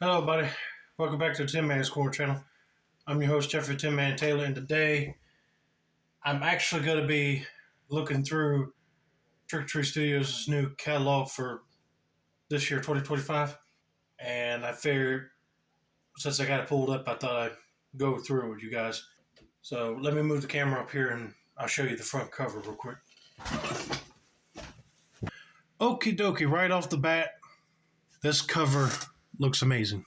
Hello, buddy. Welcome back to the Tin Man's Corner channel. I'm your host, Jeffrey Tin Man Taylor, and today I'm actually going to be looking through Trick-or-Treat Studios' new catalog for this year, 2025. And I figured, since I got it pulled up, I thought I'd go through it with you guys. So let me move the camera up here and I'll show you the front cover real quick. Okie dokie, right off the bat, this cover looks amazing.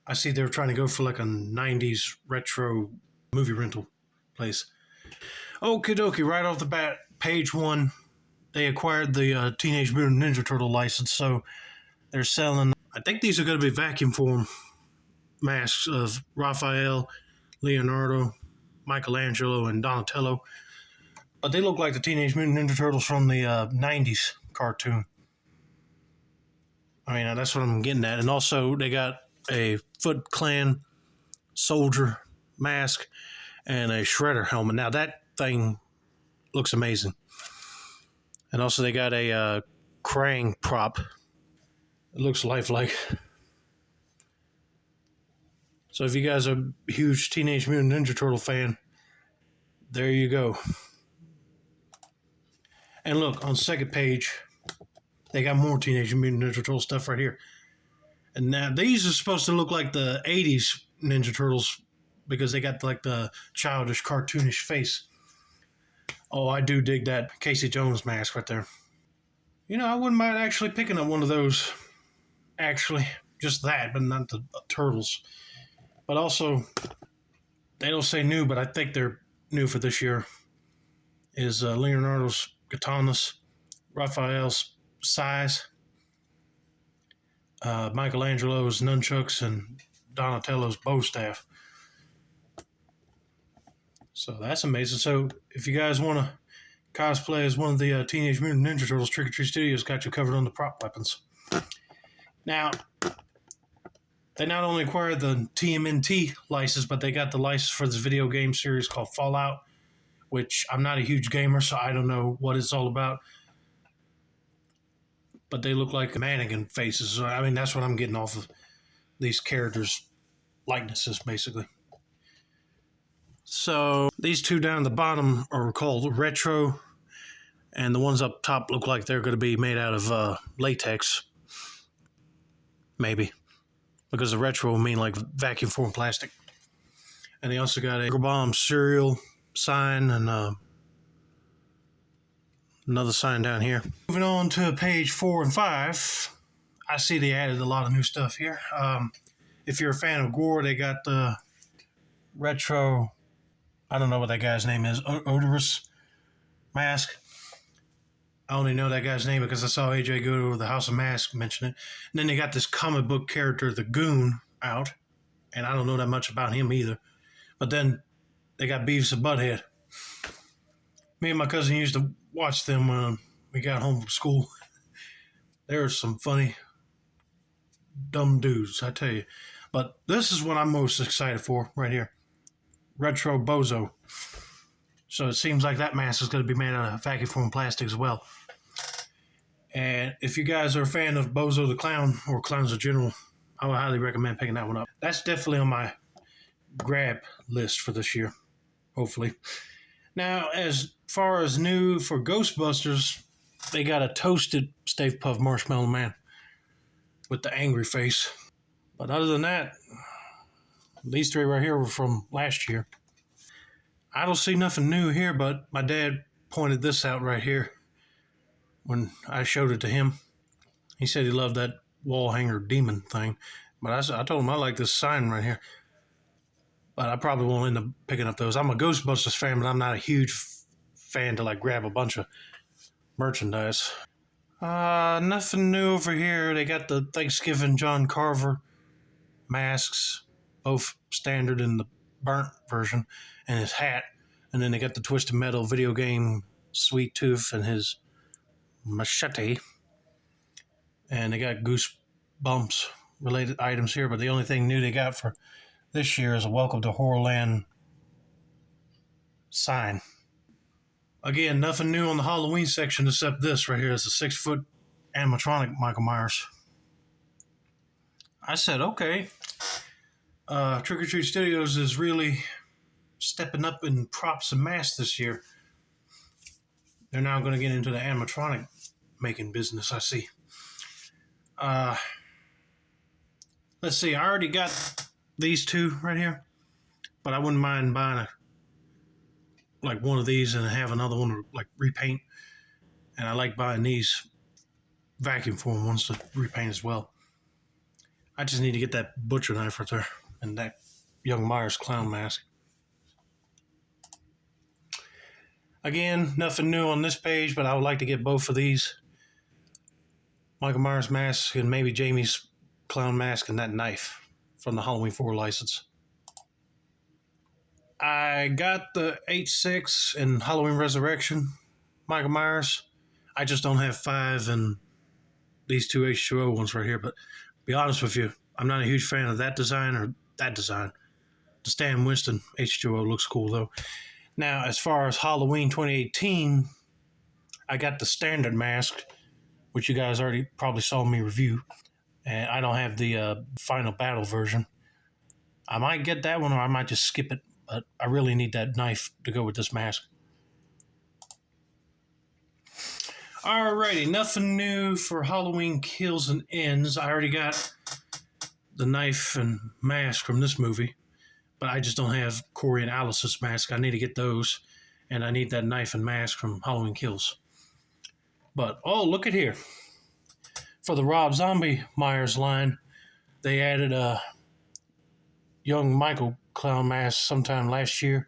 I see they were trying to go for like a 90s retro movie rental place. Okie dokie, right off the bat, page one, they acquired the Teenage Mutant Ninja Turtle license, so they're selling, I think these are going to be vacuum form masks of Raphael, Leonardo, Michelangelo, and Donatello. But they look like the Teenage Mutant Ninja Turtles from the 90s cartoon. I mean, that's what I'm getting at. And also, they got a Foot Clan soldier mask and a Shredder helmet. Now, that thing looks amazing. And also, they got a Krang prop. It looks lifelike. So, if you guys are a huge Teenage Mutant Ninja Turtle fan, there you go. And look, on the second page, they got more Teenage Mutant Ninja Turtle stuff right here. And now these are supposed to look like the 80s Ninja Turtles because they got like the childish, cartoonish face. Oh, I do dig that Casey Jones mask right there. You know, I wouldn't mind actually picking up one of those. Actually, just that, but not the turtles. But also, they don't say new, but I think they're new for this year. Is Leonardo's katanas, Raphael's sais, Michelangelo's nunchucks, and Donatello's bow staff. So that's amazing. So if you guys want to cosplay as one of the Teenage Mutant Ninja Turtles, Trick-or-Treat Studios got you covered on the prop weapons. Now, they not only acquired the TMNT license, but they got the license for this video game series called Fallout, which I'm not a huge gamer, so I don't know what it's all about. But they look like mannequin faces. I mean, that's what I'm getting off of these characters' likenesses, basically. So these two down the bottom are called Retro, and the ones up top look like they're going to be made out of latex. Maybe. Because the Retro will mean like vacuum form plastic. And they also got a Bomb cereal sign and another sign down here. Moving on to page 4 and 5, I see they added a lot of new stuff here. If you're a fan of gore, they got the Retro, I don't know what that guy's name is, Odorous mask. I only know that guy's name because I saw AJ go to the House of Masks mention it. And then they got this comic book character, the Goon, out. And I don't know that much about him either. But then they got Beavis and Butthead. Me and my cousin used to watch them when we got home from school. There were some funny, dumb dudes, I tell you. But this is what I'm most excited for right here. Retro Bozo. So it seems like that mask is going to be made out of vacuum form plastic as well. And if you guys are a fan of Bozo the Clown, or clowns in general, I would highly recommend picking that one up. That's definitely on my grab list for this year, hopefully. Now, as far as new for Ghostbusters, they got a toasted Stay Puft Marshmallow Man with the angry face. But other than that, these three right here were from last year. I don't see nothing new here, but my dad pointed this out right here when I showed it to him. He said he loved that wall hanger demon thing. But I told him I like this sign right here. But I probably won't end up picking up those. I'm a Ghostbusters fan, but I'm not a huge fan to like grab a bunch of merchandise. Nothing new over here. They got the Thanksgiving John Carver masks, both standard and the burnt version, and his hat. And then they got the Twisted Metal video game Sweet Tooth and his machete. And they got Goosebumps related items here, but the only thing new they got for this year is a Welcome to Horrorland sign. Again, nothing new on the Halloween section except this right here. It's a 6-foot animatronic Michael Myers. I said, okay, Trick or Treat Studios is really stepping up in props and masks this year. They're now going to get into the animatronic making business, I see. Let's see, I already got these two right here, but I wouldn't mind buying one of these and have another one to like repaint. And I like buying these vacuum form ones to repaint as well. I just need to get that butcher knife right there and that Young Myers clown mask. Again, nothing new on this page, but I would like to get both of these. Michael Myers mask and maybe Jamie's clown mask and that knife from the Halloween 4 license. I got the H6 and Halloween Resurrection Michael Myers. I just don't have 5 and these two H2O ones right here, but to be honest with you, I'm not a huge fan of that design or that design. The Stan Winston H2O looks cool though. Now, as far as Halloween 2018, I got the standard mask, which you guys already probably saw me review, and I don't have the final battle version. I might get that one or I might just skip it, but I really need that knife to go with this mask. Alrighty, nothing new for Halloween Kills and Ends. I already got the knife and mask from this movie, but I just don't have Corey and Alice's mask. I need to get those, and I need that knife and mask from Halloween Kills. But, oh, look at here. For the Rob Zombie Myers line, they added a young Michael clown mask sometime last year,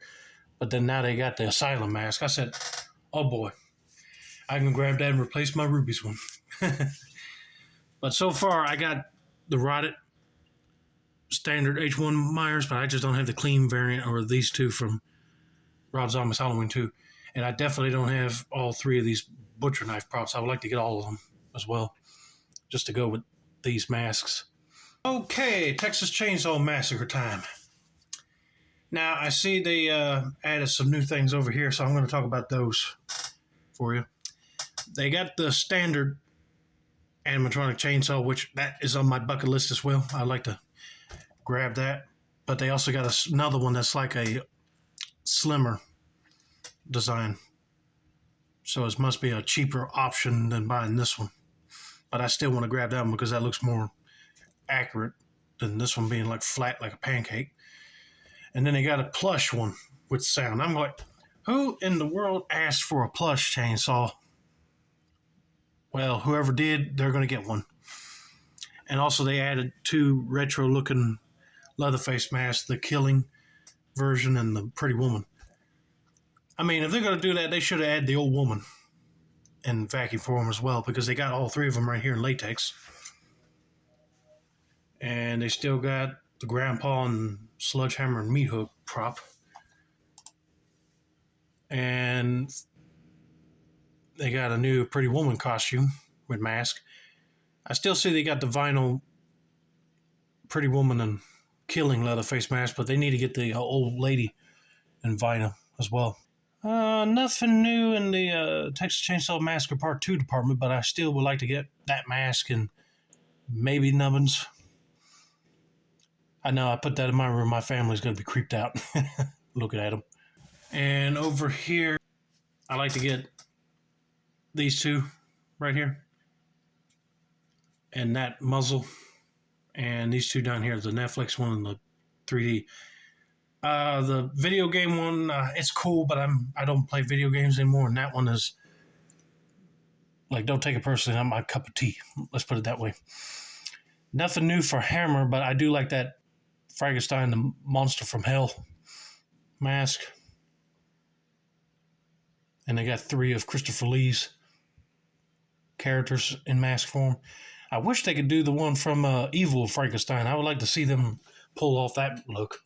but then now they got the Asylum mask. I said, oh boy, I can grab that and replace my Ruby's one. But so far, I got the rotted standard H1 Myers, but I just don't have the clean variant or these two from Rob Zombie's Halloween 2. And I definitely don't have all 3 of these butcher knife props. I would like to get all of them as well, just to go with these masks. Okay, Texas Chainsaw Massacre time. Now, I see they added some new things over here, so I'm going to talk about those for you. They got the standard animatronic chainsaw, which that is on my bucket list as well. I'd like to grab that. But they also got another one that's like a slimmer design. So it must be a cheaper option than buying this one. But I still want to grab that one because that looks more accurate than this one being like flat like a pancake. And then they got a plush one with sound. I'm like, who in the world asked for a plush chainsaw? Well, whoever did, they're going to get one. And also they added 2 retro looking Leatherface masks, the Killing version and the Pretty Woman. I mean, if they're going to do that, they should have added the Old Woman in vacuum form as well, because they got all 3 of them right here in latex. And they still got the Grandpa and Sledgehammer and Meat Hook prop. And they got a new Pretty Woman costume with mask. I still see they got the vinyl Pretty Woman and Killing Leatherface mask, but they need to get the old lady in vinyl as well. Nothing new in the Texas Chainsaw Massacre Part 2 department, but I still would like to get that mask and maybe nubbins. I know I put that in my room. My family's going to be creeped out looking at them. And over here, I like to get these 2 right here. And that muzzle. And these 2 down here, the Netflix one and the 3D. The video game one, it's cool, but I don't play video games anymore. And that one is, like, don't take it personally, not my cup of tea. Let's put it that way. Nothing new for Hammer, but I do like that Frankenstein, the Monster from Hell mask. And they got 3 of Christopher Lee's characters in mask form. I wish they could do the one from Evil Frankenstein. I would like to see them pull off that look.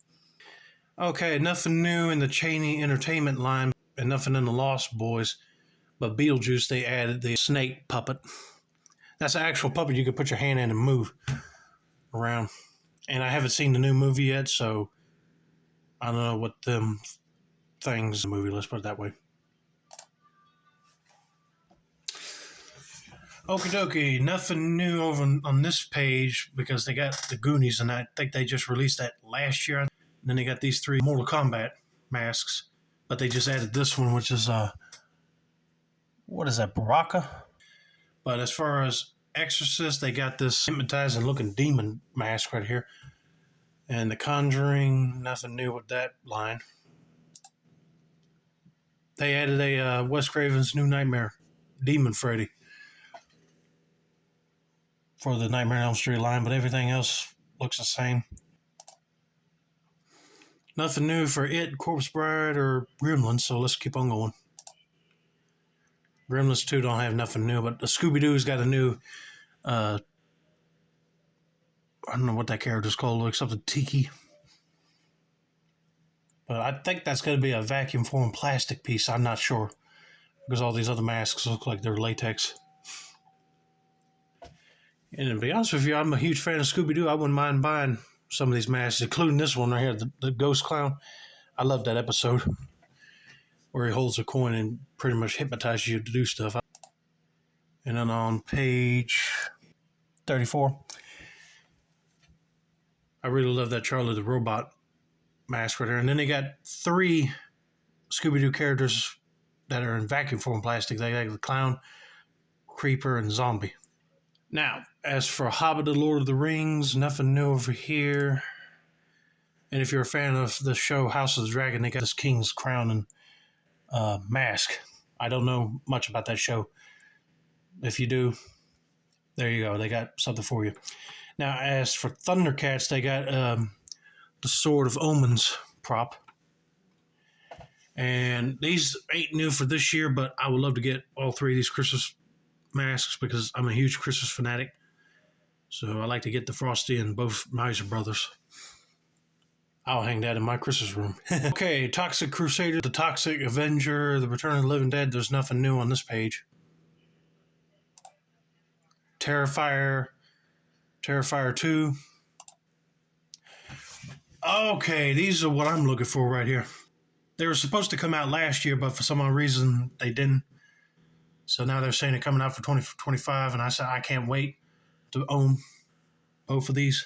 Okay, nothing new in the Cheney Entertainment line and nothing in the Lost Boys. But Beetlejuice, they added the snake puppet. That's an actual puppet you can put your hand in and move around. And I haven't seen the new movie yet, so I don't know what them things in the movie, let's put it that way. Okie dokie, nothing new over on this page because they got the Goonies, and I think they just released that last year. And then they got these 3 Mortal Kombat masks, but they just added this one, which is what is that, Baraka? But as far as Exorcist, they got this hypnotizing looking demon mask right here. And The Conjuring, nothing new with that line. They added a Wes Craven's New Nightmare, Demon Freddy, for the Nightmare on Elm Street line, but everything else looks the same. Nothing new for It, Corpse Bride, or Gremlins, so let's keep on going. Gremlins 2 don't have nothing new, but the Scooby-Doo's got a new, I don't know what that character's called, like something tiki. But I think that's going to be a vacuum formed plastic piece, I'm not sure, because all these other masks look like they're latex. And to be honest with you, I'm a huge fan of Scooby-Doo. I wouldn't mind buying some of these masks, including this one right here, the Ghost Clown. I love that episode where he holds a coin and pretty much hypnotizes you to do stuff. And then on page 34, I really love that Charlie the Robot mask right there. And then they got 3 Scooby-Doo characters that are in vacuum form plastic. They got the Clown, Creeper, and Zombie. Now, as for Hobbit, the Lord of the Rings, nothing new over here. And if you're a fan of the show House of the Dragon, they got this King's Crown and mask. I don't know much about that show. If you do, there you go. They got something for you. Now, as for Thundercats, they got the Sword of Omens prop. And these ain't new for this year, but I would love to get all 3 of these Christmas masks because I'm a huge Christmas fanatic. So I like to get the Frosty and both Miser Brothers. I'll hang that in my Christmas room. Okay, Toxic Crusader, the Toxic Avenger, the Return of the Living Dead. There's nothing new on this page. Terrifier 2. Okay, these are what I'm looking for right here. They were supposed to come out last year, but for some odd reason they didn't. So now they're saying they're coming out for 2025, and I said I can't wait to own both of these.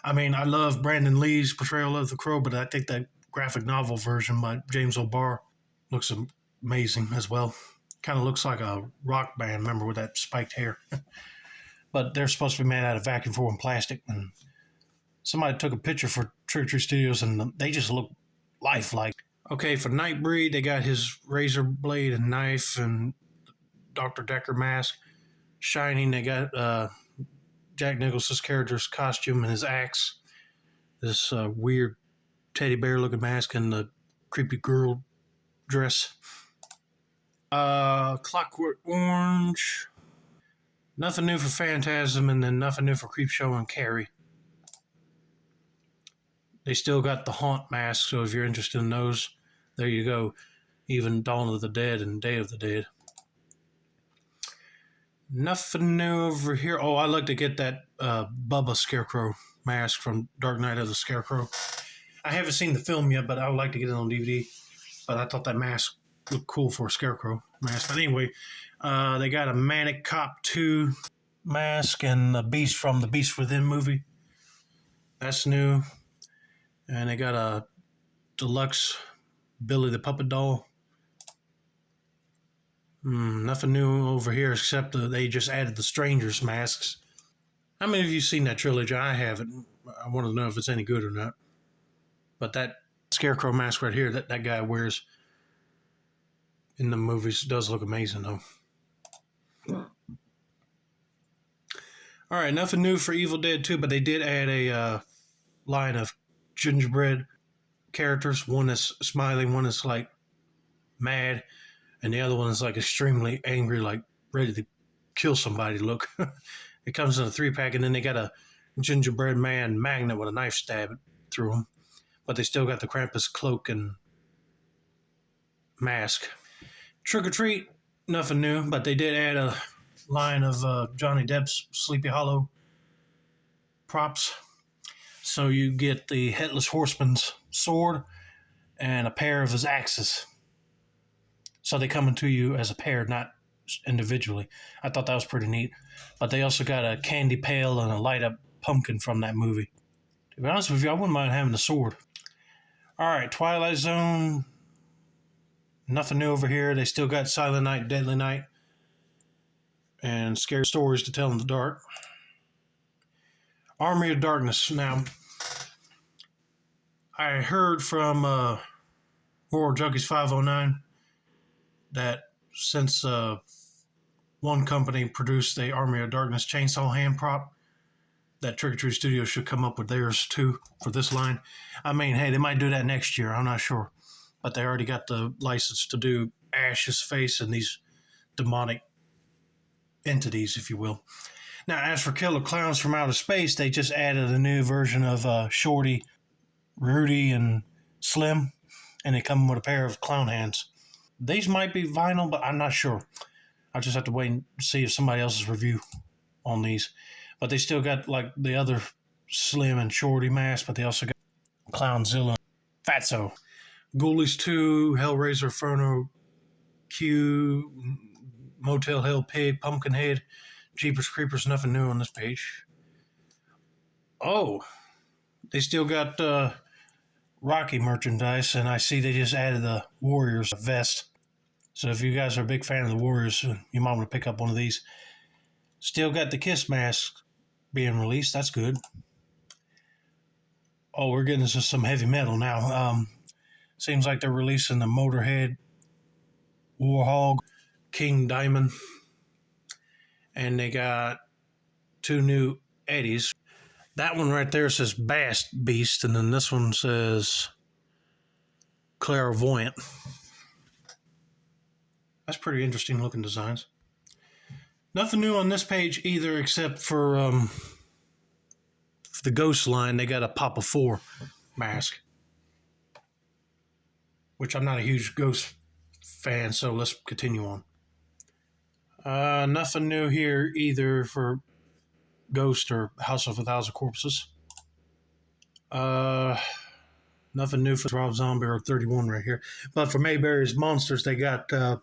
I mean, I love Brandon Lee's portrayal of the Crow, but I think that graphic novel version by James O'Barr looks amazing as well. Kind of looks like a rock band member with that spiked hair. But they're supposed to be made out of vacuum formed plastic, and somebody took a picture for Trick or Treat Studios, and they just look lifelike. Okay, for Nightbreed, they got his razor blade and knife and Dr. Decker mask. Shining, they got Jack Nicholson's character's costume and his axe. This weird teddy bear looking mask and the creepy girl dress. Clockwork Orange. Nothing new for Phantasm, and then nothing new for Creepshow and Carrie. They still got the Haunt mask, so if you're interested in those, there you go. Even Dawn of the Dead and Day of the Dead. Nothing new over here. Oh, I'd like to get that Bubba Scarecrow mask from Dark Knight of the Scarecrow. I haven't seen the film yet, but I would like to get it on DVD. But I thought that mask looked cool for a Scarecrow mask. But anyway, they got a Manic Cop 2 mask and the Beast from the Beast Within movie. That's new. And they got a deluxe Billy the Puppet Doll. Nothing new over here except they just added the Strangers masks. How many of you seen that trilogy? I haven't. I want to know if it's any good or not. But that Scarecrow mask right here that guy wears in the movies does look amazing, though. All right, nothing new for Evil Dead 2, but they did add a line of gingerbread characters. One is smiling, one is like mad, and the other one is like extremely angry, like ready to kill somebody. Look, it comes in a 3-pack, and then they got a gingerbread man magnet with a knife stab through him. But they still got the Krampus cloak and mask. Trick or Treat, nothing new, but they did add a line of Johnny Depp's Sleepy Hollow props. So you get the Headless Horseman's sword and a pair of his axes. So they come into you as a pair, not individually. I thought that was pretty neat. But they also got a candy pail and a light up pumpkin from that movie. To be honest with you, I wouldn't mind having the sword. All right, Twilight Zone. Nothing new over here. They still got Silent Night, Deadly Night, and scary stories to tell in the dark. Army of Darkness. Now, I heard from Horror Junkies 509 that since one company produced the Army of Darkness chainsaw hand prop, that Trick or Treat Studios should come up with theirs too for this line. I mean, hey, they might do that next year. I'm not sure. But they already got the license to do Ash's face and these demonic entities, if you will. Now, as for Killer Clowns from Outer Space, they just added a new version of Shorty, Rudy, and Slim, and they come with a pair of clown hands. These might be vinyl, but I'm not sure. I'll just have to wait and see if somebody else's review on these. But they still got like the other Slim and Shorty mask, but they also got Clownzilla, Fatso, Ghoulies 2, Hellraiser, Inferno, Q, Motel Hell Pig, Pumpkinhead, Jeepers Creepers. Nothing new on this page. Oh, they still got Rocky merchandise, and I see they just added the Warriors vest. So if you guys are a big fan of the Warriors, you might want to pick up one of these. Still got the Kiss mask being released. That's good. Oh, we're getting into some heavy metal now. Seems like they're releasing the Motorhead, Warhog, King Diamond, and they got 2 new Eddies. That one right there says Bass Beast, and then this one says Clairvoyant. That's pretty interesting looking designs. Nothing new on this page either, except for the Ghost line. They got a Papa 4 mask, which I'm not a huge Ghost fan, so let's continue on. Nothing new here either for Ghost or House of a Thousand Corpses. Nothing new for Rob Zombie or 31 right here. But for Mayberry's Monsters, they got a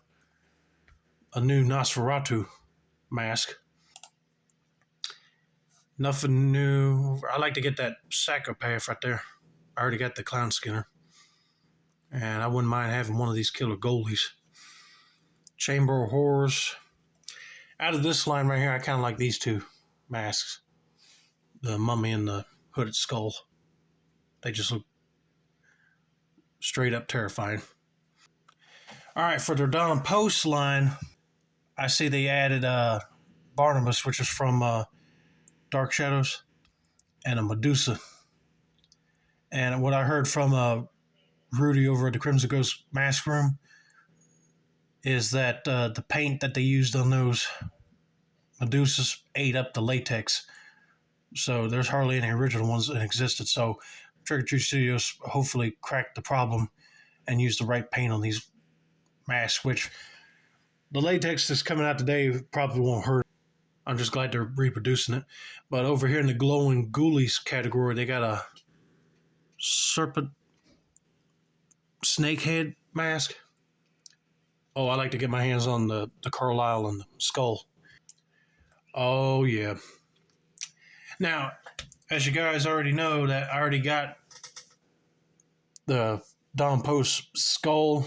new Nosferatu mask. Nothing new. I like to get that Psychopath right there. I already got the Clown Skinner. And I wouldn't mind having one of these Killer Goalies. Chamber of Horrors. Out of this line right here, I kind of like these 2 masks. The Mummy and the Hooded Skull. They just look straight up terrifying. All right, for their Don Post line, I see they added Barnabas, which is from Dark Shadows, and a Medusa. And what I heard from Rudy over at the Crimson Ghost Mask Room is that the paint that they used on those Medusas ate up the latex. So there's hardly any original ones that existed. So Trick or Treat Studios hopefully cracked the problem and used the right paint on these masks, which the latex that's coming out today probably won't hurt. I'm just glad they're reproducing it. But over here in the Glowing Ghoulies category, they got a serpent snake head mask. Oh, I like to get my hands on the Carlisle and the skull. Oh, yeah. Now, as you guys already know, that I already got the Don Post skull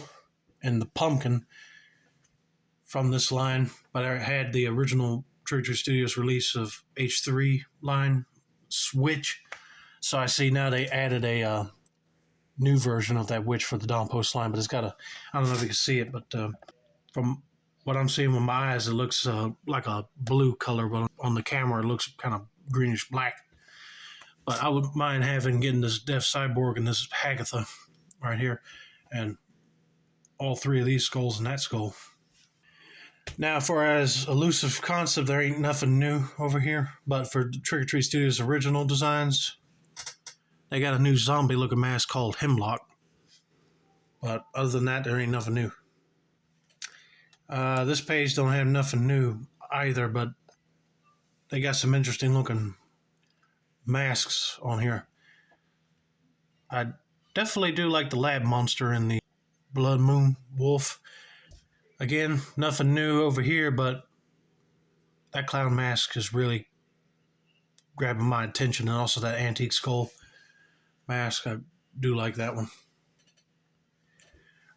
and the pumpkin from this line, but I had the original Trick or Treat Studios release of H3 line Switch. So I see now they added a new version of that witch for the Don Post line, but it's got I don't know if you can see it, but from what I'm seeing with my eyes, it looks like a blue color, but on the camera it looks kind of greenish black. But I wouldn't mind getting this Death Cyborg and this Hagatha right here, and all 3 of these skulls and that skull. Now, for as elusive concept, there ain't nothing new over here, but for Trick or Treat Studios' original designs, they got a new zombie-looking mask called Hemlock. But other than that, there ain't nothing new. This page don't have nothing new either, but they got some interesting-looking masks on here. I definitely do like the Lab Monster and the Blood Moon Wolf. Again, nothing new over here, but that clown mask is really grabbing my attention, and also that antique skull mask. I do like that one.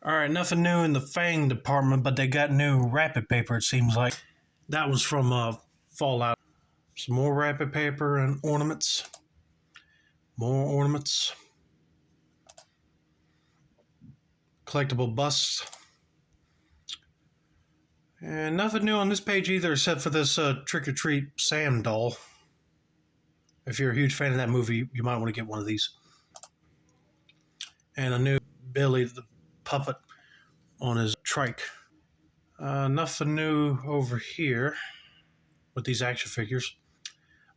All right, nothing new in the Fang department, but they got new Rapid Paper, it seems like. That was from Fallout. Some more Rapid Paper and ornaments. More ornaments. Collectible busts. And nothing new on this page either, except for this Trick or Treat Sam doll. If you're a huge fan of that movie, you might want to get one of these. And a new Billy the puppet on his trike. Nothing new over here with these action figures.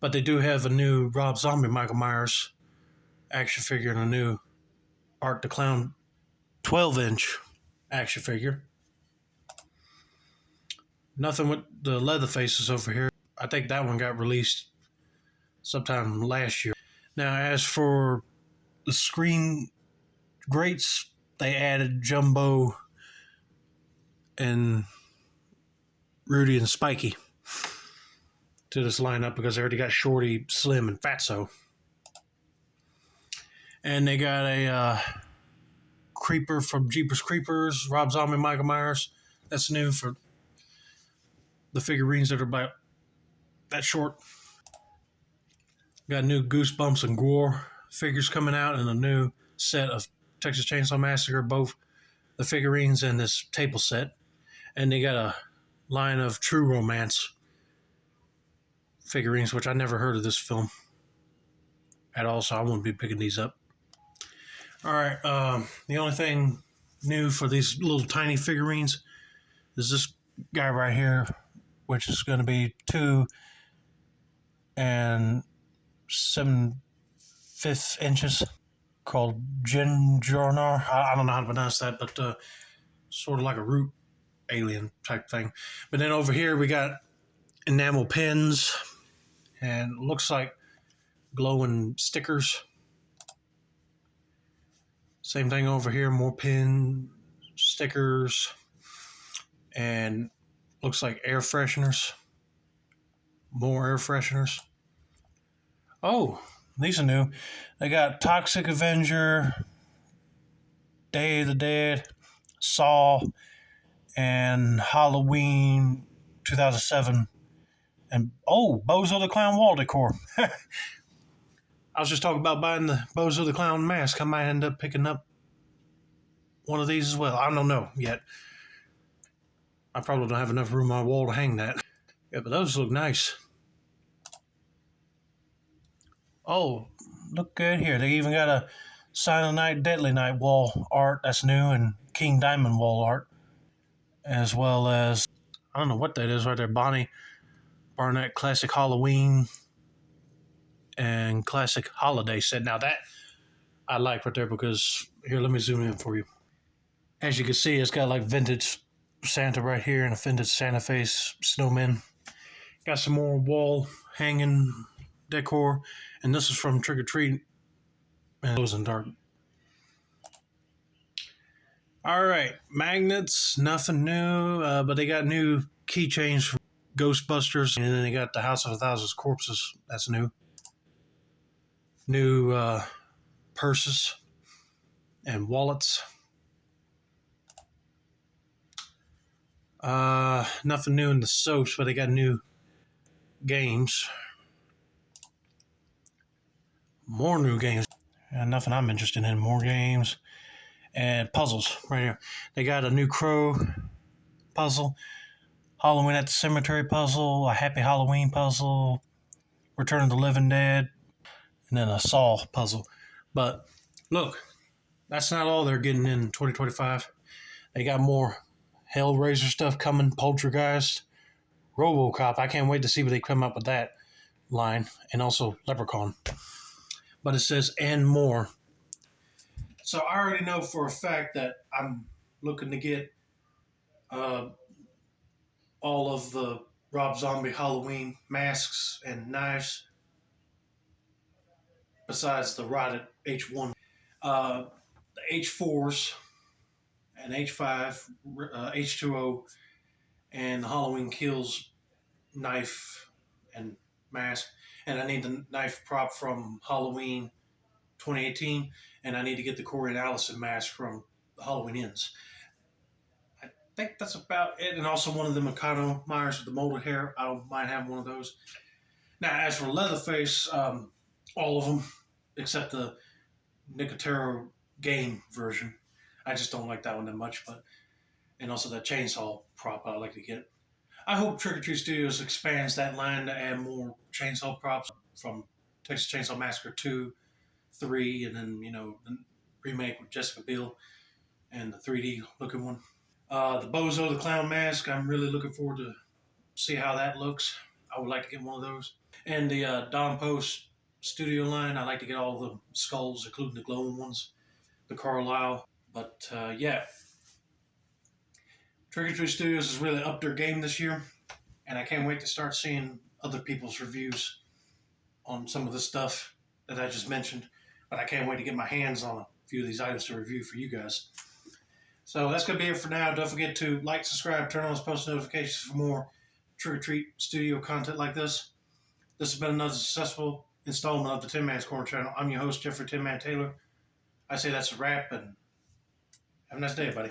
But they do have a new Rob Zombie Michael Myers action figure and a new Art the Clown 12-inch action figure. Nothing with the Leatherfaces over here. I think that one got released sometime last year. Now, as for the screen greats, they added Jumbo and Rudy and Spiky to this lineup because they already got Shorty, Slim, and Fatso. And they got a Creeper from Jeepers Creepers, Rob Zombie, Michael Myers. That's new for the figurines that are about that short. Got new Goosebumps and Gore figures coming out, and a new set of Texas Chainsaw Massacre, both the figurines and this table set. And they got a line of True Romance figurines, which I never heard of this film at all, so I won't be picking these up. All right, the only thing new for these little tiny figurines is this guy right here, which is going to be 2 7/5 inches, called Ginjornar. I don't know how to pronounce that, but sort of like a root alien type thing. But then over here we got enamel pins and looks like glowing stickers. Same thing over here, more pin stickers, and looks like air fresheners. More air fresheners. Oh, these are new. They got Toxic Avenger, Day of the Dead, Saw, and Halloween 2007. And Bozo the Clown wall decor. I was just talking about buying the Bozo the Clown mask. I might end up picking up one of these as well. I don't know yet. I probably don't have enough room on my wall to hang that. Yeah, but those look nice. Oh, look good here. They even got a Silent Night, Deadly Night wall art that's new, and King Diamond wall art, as well as, I don't know what that is right there, Bonnie Barnett Classic Halloween and Classic Holiday set. Now that I like right there because, here, let me zoom in for you. As you can see, it's got like vintage Santa right here and a vintage Santa face snowman. Got some more wall hanging decor, and this is from Trick or Treat and Glows in Dark. All right, magnets, nothing new, but they got new keychains from Ghostbusters, and then they got the House of a Thousand Corpses. That's new. New purses and wallets. Nothing new in the soaps, but they got new games. More new games. Nothing I'm interested in. More games and puzzles right here. They got a new Crow puzzle, Halloween at the Cemetery puzzle, a Happy Halloween puzzle, Return of the Living Dead, and then a Saw puzzle. But look, that's not all they're getting in 2025. They got more Hellraiser stuff coming, Poltergeist, RoboCop. I can't wait to see what they come up with that line, and also Leprechaun. But it says, and more. So I already know for a fact that I'm looking to get all of the Rob Zombie Halloween masks and knives, besides the rotted H1. The H4s an H5, H2O, and the Halloween Kills knife and mask. And I need the knife prop from Halloween 2018, and I need to get the Corey and Allison mask from the Halloween Ends. I think that's about it. And also one of the Mikado Myers with the molded hair. I don't mind having one of those. Now, as for Leatherface, all of them except the Nicotero game version. I just don't like that one that much, and also that chainsaw prop I'd like to get. I hope Trick or Treat Studios expands that line to add more chainsaw props from Texas Chainsaw Massacre 2, 3, and then, the remake with Jessica Biel and the 3D looking one. The Bozo the Clown mask, I'm really looking forward to see how that looks. I would like to get one of those. And the Don Post Studio line, I like to get all the skulls, including the glowing ones, the Carlisle. But yeah, Trick or Treat Studios has really upped their game this year, and I can't wait to start seeing other people's reviews on some of the stuff that I just mentioned. But I can't wait to get my hands on a few of these items to review for you guys. So that's going to be it for now. Don't forget to like, subscribe, turn on those post notifications for more Trick or Treat Studio content like this. This has been another successful installment of the Tin Man's Corner channel. I'm your host, Jeffrey Tin Man Taylor. I say that's a wrap, and have a nice day, buddy.